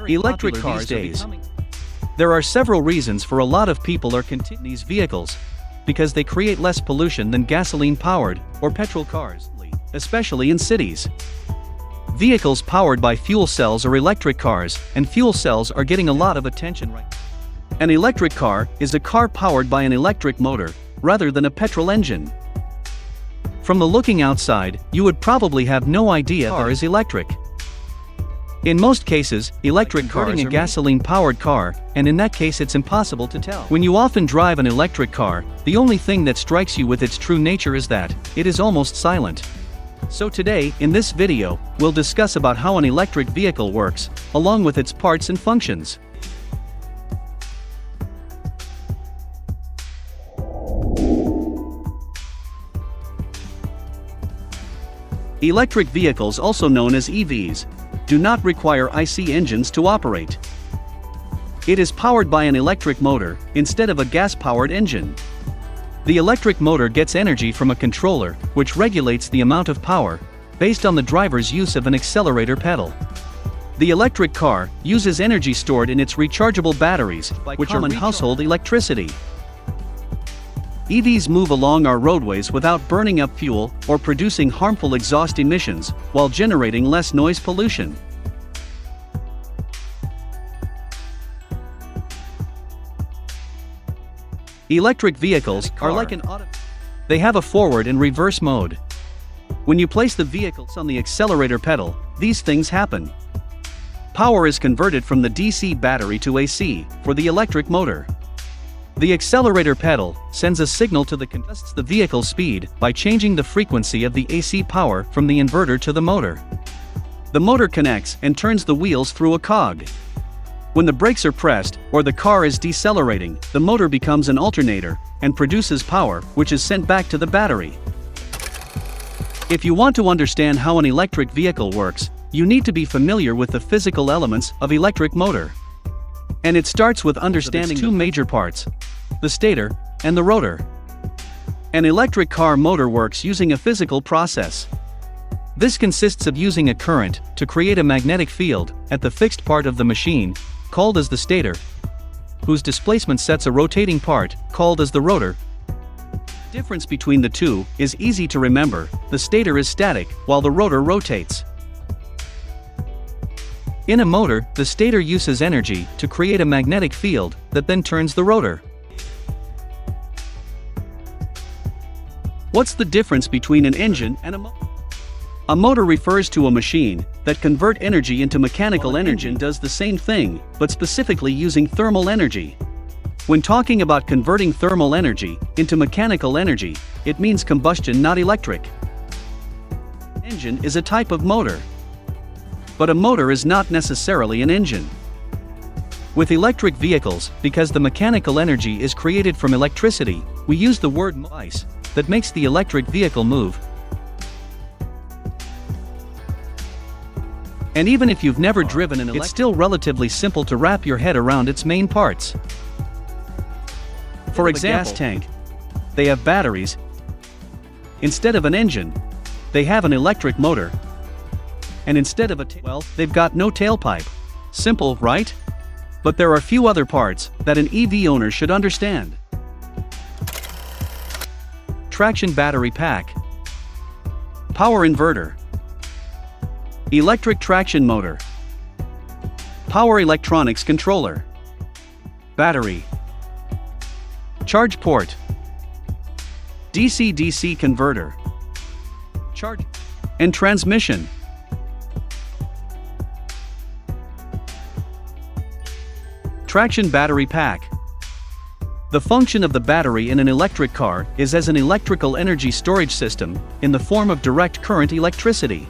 Electric cars these days. There are several reasons for a lot of people are continuing these vehicles, because they create less pollution than gasoline-powered or petrol cars, especially in cities. Vehicles powered by fuel cells are electric cars, and fuel cells are getting a lot of attention right now. An electric car is a car powered by an electric motor, rather than a petrol engine. From the looking outside, you would probably have no idea car is electric. In most cases, electric cars are a gasoline-powered car, and in that case it's impossible to tell. When you often drive an electric car, the only thing that strikes you with its true nature is that it is almost silent. So today, in this video, we'll discuss about how an electric vehicle works, along with its parts and functions. Electric vehicles, also known as EVs, do not require IC engines to operate. It is powered by an electric motor, instead of a gas-powered engine. The electric motor gets energy from a controller, which regulates the amount of power, based on the driver's use of an accelerator pedal. The electric car uses energy stored in its rechargeable batteries, which are household electricity. EVs move along our roadways without burning up fuel or producing harmful exhaust emissions, while generating less noise pollution. Electric vehicles are like an auto. They have a forward and reverse mode. When you place the vehicles on the accelerator pedal, these things happen. Power is converted from the DC battery to AC for the electric motor. The accelerator pedal sends a signal to the vehicle's speed by changing the frequency of the AC power from the inverter to the motor. The motor connects and turns the wheels through a cog. When the brakes are pressed, or the car is decelerating, the motor becomes an alternator and produces power, which is sent back to the battery. If you want to understand how an electric vehicle works, you need to be familiar with the physical elements of electric motor. And it starts with understanding two major parts: the stator and the rotor. An electric car motor works using a physical process. This consists of using a current to create a magnetic field at the fixed part of the machine, called as the stator, whose displacement sets a rotating part, called as the rotor. The difference between the two is easy to remember: the stator is static, while the rotor rotates. In a motor, the stator uses energy to create a magnetic field that then turns the rotor. What's the difference between an engine and a motor? A motor refers to a machine that converts energy into mechanical energy. An engine does the same thing, but specifically using thermal energy. When talking about converting thermal energy into mechanical energy, it means combustion, not electric. An engine is a type of motor. But a motor is not necessarily an engine. With electric vehicles, because the mechanical energy is created from electricity, we use the word device that makes the electric vehicle move. And even if you've never driven an electric, it's still relatively simple to wrap your head around its main parts. For example, gas tank. They have batteries. Instead of an engine, they have an electric motor. And instead of they've got no tailpipe. Simple, right? But there are few other parts that an EV owner should understand. Traction battery pack. Power inverter. Electric traction motor. Power electronics controller. Battery. Charge port. DC-DC converter. Charge. And transmission. Traction battery pack. The function of the battery in an electric car is as an electrical energy storage system, in the form of direct current electricity.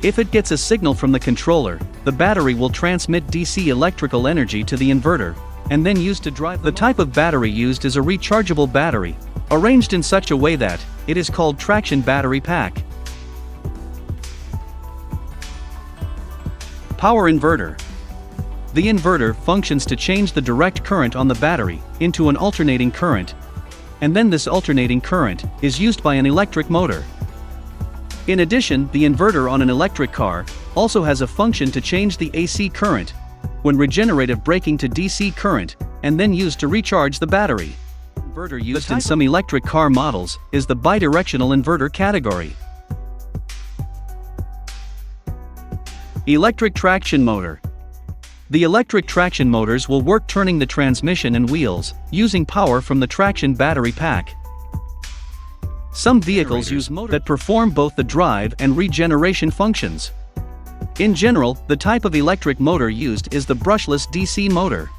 If it gets a signal from the controller, the battery will transmit DC electrical energy to the inverter, and then used to drive the motor. The type of battery used is a rechargeable battery, arranged in such a way that it is called traction battery pack. Power inverter. The inverter functions to change the direct current on the battery into an alternating current, and then this alternating current is used by an electric motor. In addition, the inverter on an electric car also has a function to change the AC current when regenerative braking to DC current, and then used to recharge the battery. Inverter used in some electric car models is the bidirectional inverter category. Electric traction motor. The electric traction motors will work turning the transmission and wheels, using power from the traction battery pack. Some vehicles use motors that perform both the drive and regeneration functions. In general, the type of electric motor used is the brushless DC motor.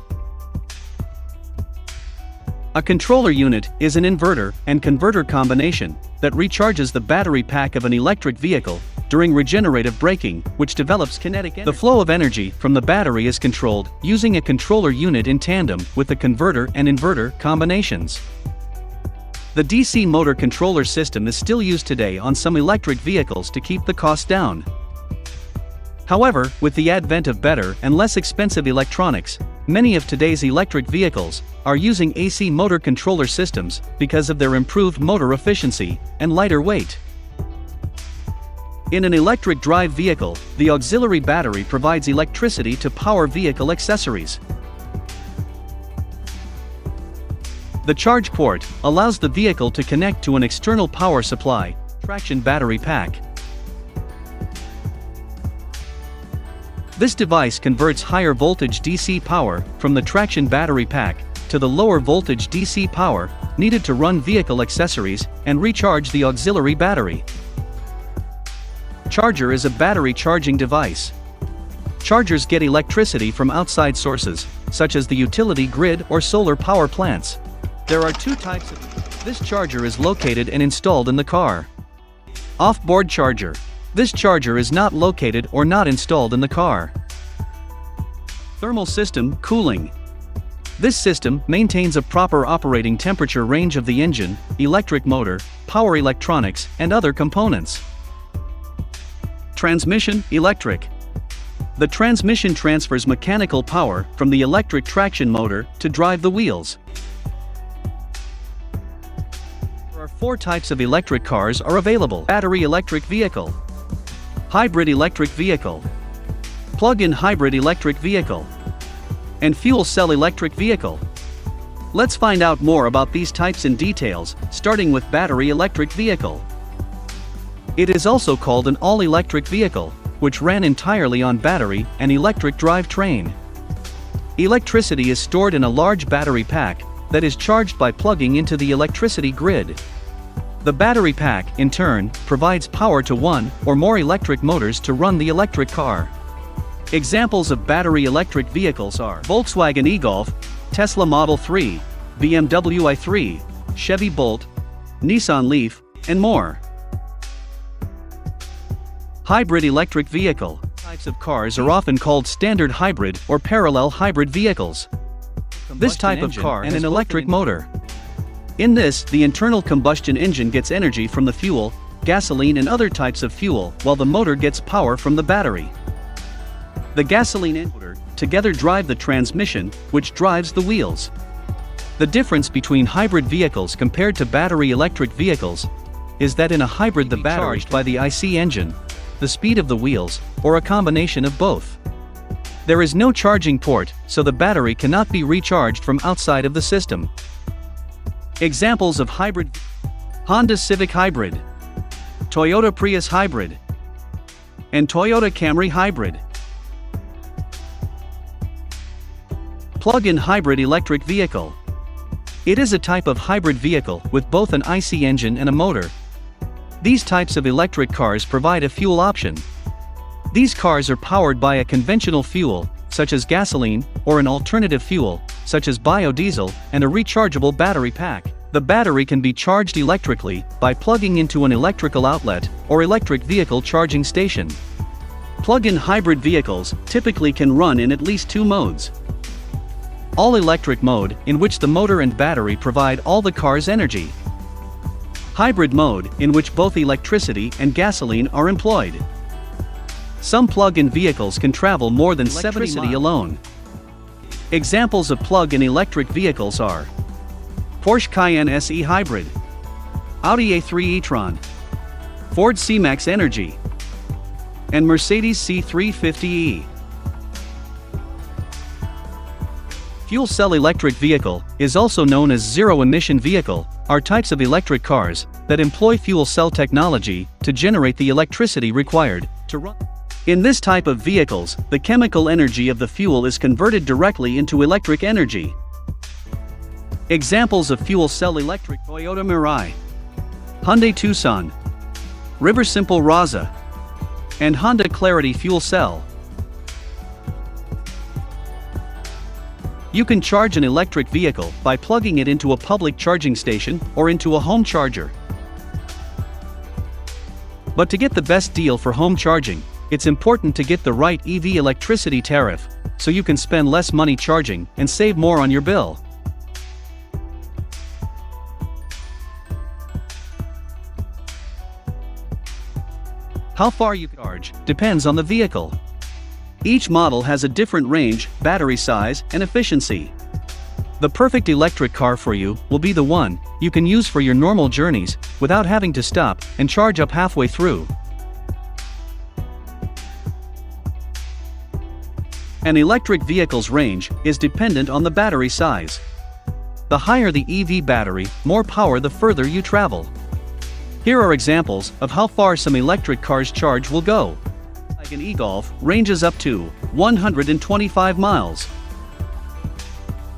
A controller unit is an inverter and converter combination that recharges the battery pack of an electric vehicle during regenerative braking, which develops kinetic energy. The flow of energy from the battery is controlled using a controller unit in tandem with the converter and inverter combinations. The DC motor controller system is still used today on some electric vehicles to keep the cost down. However, with the advent of better and less expensive electronics, many of today's electric vehicles are using AC motor controller systems because of their improved motor efficiency and lighter weight. In an electric drive vehicle, the auxiliary battery provides electricity to power vehicle accessories. The charge port allows the vehicle to connect to an external power supply, traction battery pack. This device converts higher voltage DC power from the traction battery pack to the lower voltage DC power needed to run vehicle accessories and recharge the auxiliary battery. Charger is a battery charging device. Chargers get electricity from outside sources, such as the utility grid or solar power plants. There are two types of. This charger is located and installed in the car. Off-board charger. This charger is not located or not installed in the car. Thermal system, cooling. This system maintains a proper operating temperature range of the engine, electric motor, power electronics, and other components. Transmission, electric. The transmission transfers mechanical power from the electric traction motor to drive the wheels. There are four types of electric cars are available: battery electric vehicle, hybrid electric vehicle, plug-in hybrid electric vehicle, and fuel cell electric vehicle. Let's find out more about these types in details, starting with battery electric vehicle. It is also called an all-electric vehicle, which ran entirely on battery and electric drivetrain. Electricity is stored in a large battery pack that is charged by plugging into the electricity grid. The battery pack, in turn, provides power to one or more electric motors to run the electric car. Examples of battery electric vehicles are Volkswagen e-Golf, Tesla Model 3, BMW i3, Chevy Bolt, Nissan Leaf, and more. Hybrid electric vehicle. Types of cars are often called standard hybrid or parallel hybrid vehicles. This type of car and an electric motor. In this, the internal combustion engine gets energy from the fuel, gasoline and other types of fuel, while the motor gets power from the battery. The gasoline and motor together drive the transmission, which drives the wheels. The difference between hybrid vehicles compared to battery electric vehicles is that in a hybrid the battery is charged by the IC engine, the speed of the wheels, or a combination of both. There is no charging port, so the battery cannot be recharged from outside of the system. Examples of hybrid: Honda Civic Hybrid, Toyota Prius Hybrid, and Toyota Camry Hybrid. Plug-in hybrid electric vehicle. It is a type of hybrid vehicle with both an IC engine and a motor. These types of electric cars provide a fuel option. These cars are powered by a conventional fuel, such as gasoline, or an alternative fuel, such as biodiesel, and a rechargeable battery pack. The battery can be charged electrically by plugging into an electrical outlet or electric vehicle charging station. Plug-in hybrid vehicles typically can run in at least two modes. All-electric mode, in which the motor and battery provide all the car's energy. Hybrid mode, in which both electricity and gasoline are employed. Some plug-in vehicles can travel more than 70 miles alone. Examples of plug-in electric vehicles are Porsche Cayenne SE Hybrid, Audi A3 e-tron, Ford C-Max Energy, and Mercedes C350e. Fuel cell electric vehicle is also known as zero-emission vehicle, are types of electric cars that employ fuel cell technology to generate the electricity required to run. In this type of vehicles, the chemical energy of the fuel is converted directly into electric energy. Examples of fuel cell electric: Toyota Mirai, Hyundai Tucson, River Simple Raza, and Honda Clarity Fuel Cell. You can charge an electric vehicle by plugging it into a public charging station or into a home charger. But to get the best deal for home charging, it's important to get the right EV electricity tariff, so you can spend less money charging and save more on your bill. How far you can charge depends on the vehicle. Each model has a different range, battery size, and efficiency. The perfect electric car for you will be the one you can use for your normal journeys without having to stop and charge up halfway through. An electric vehicle's range is dependent on the battery size. The higher the EV battery, more power the further you travel. Here are examples of how far some electric cars' charge will go. Volkswagen e-Golf ranges up to 125 miles.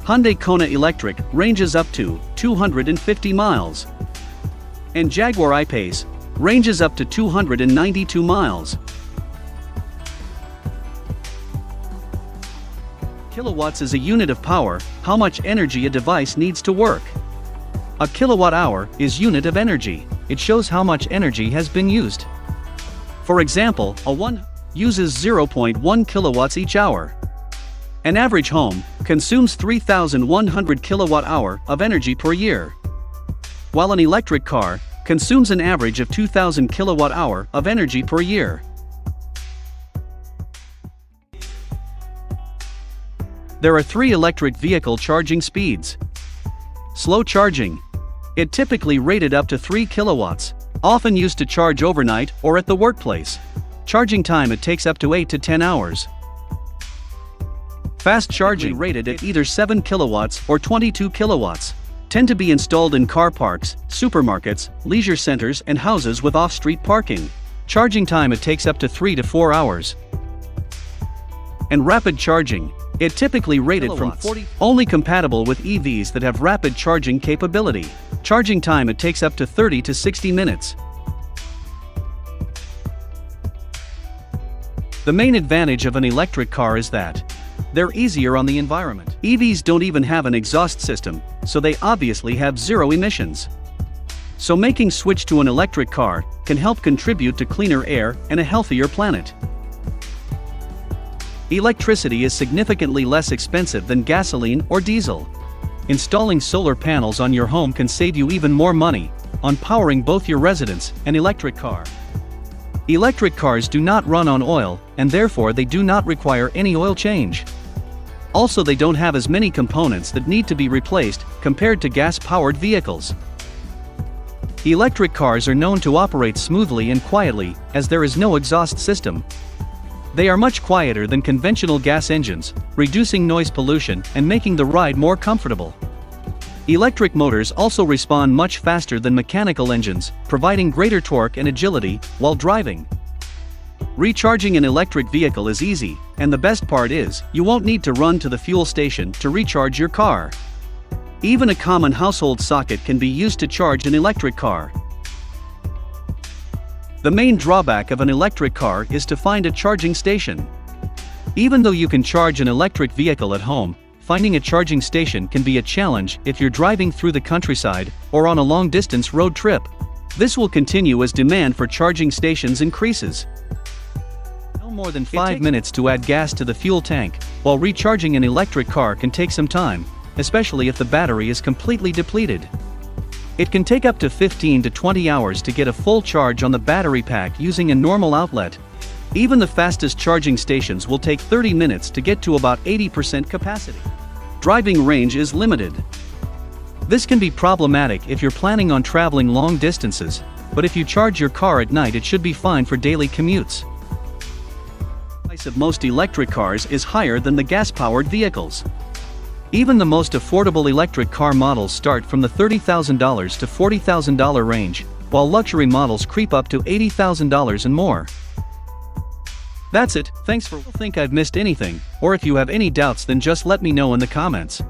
Hyundai Kona Electric ranges up to 250 miles. And Jaguar I-Pace ranges up to 292 miles. Kilowatts is a unit of power, how much energy a device needs to work. A kilowatt hour is unit of energy. It shows how much energy has been used. For example, a 1 uses 0.1 kilowatts each hour. An average home consumes 3,100 kilowatt-hour of energy per year, while an electric car consumes an average of 2,000 kilowatt-hour of energy per year. There are 3 electric vehicle charging speeds. Slow charging. It typically rated up to 3 kilowatts, often used to charge overnight or at the workplace. Charging time it takes up to 8 to 10 hours. Fast charging rated at either 7 kilowatts or 22 kilowatts. Tend to be installed in car parks, supermarkets, leisure centers and houses with off-street parking. Charging time it takes up to 3 to 4 hours. And rapid charging. It typically rated from 40, only compatible with EVs that have rapid charging capability. Charging time it takes up to 30 to 60 minutes. The main advantage of an electric car is that they're easier on the environment. EVs don't even have an exhaust system, so they obviously have zero emissions. So making switch to an electric car can help contribute to cleaner air and a healthier planet. Electricity is significantly less expensive than gasoline or diesel. Installing solar panels on your home can save you even more money on powering both your residence and electric car. Electric cars do not run on oil, and therefore they do not require any oil change. Also, they don't have as many components that need to be replaced compared to gas-powered vehicles. Electric cars are known to operate smoothly and quietly, as there is no exhaust system. They are much quieter than conventional gas engines, reducing noise pollution and making the ride more comfortable. Electric motors also respond much faster than mechanical engines, providing greater torque and agility while driving. Recharging an electric vehicle is easy, and the best part is, you won't need to run to the fuel station to recharge your car. Even a common household socket can be used to charge an electric car. The main drawback of an electric car is to find a charging station. Even though you can charge an electric vehicle at home, finding a charging station can be a challenge if you're driving through the countryside or on a long-distance road trip. This will continue as demand for charging stations increases. No more than 5 minutes to add gas to the fuel tank, while recharging an electric car can take some time, especially if the battery is completely depleted. It can take up to 15 to 20 hours to get a full charge on the battery pack using a normal outlet. Even the fastest charging stations will take 30 minutes to get to about 80% capacity. Driving range is limited. This can be problematic if you're planning on traveling long distances, but if you charge your car at night it should be fine for daily commutes. The price of most electric cars is higher than the gas-powered vehicles. Even the most affordable electric car models start from the $30,000 to $40,000 range, while luxury models creep up to $80,000 and more. That's it, thanks for. Think I've missed anything, or if you have any doubts then just let me know in the comments.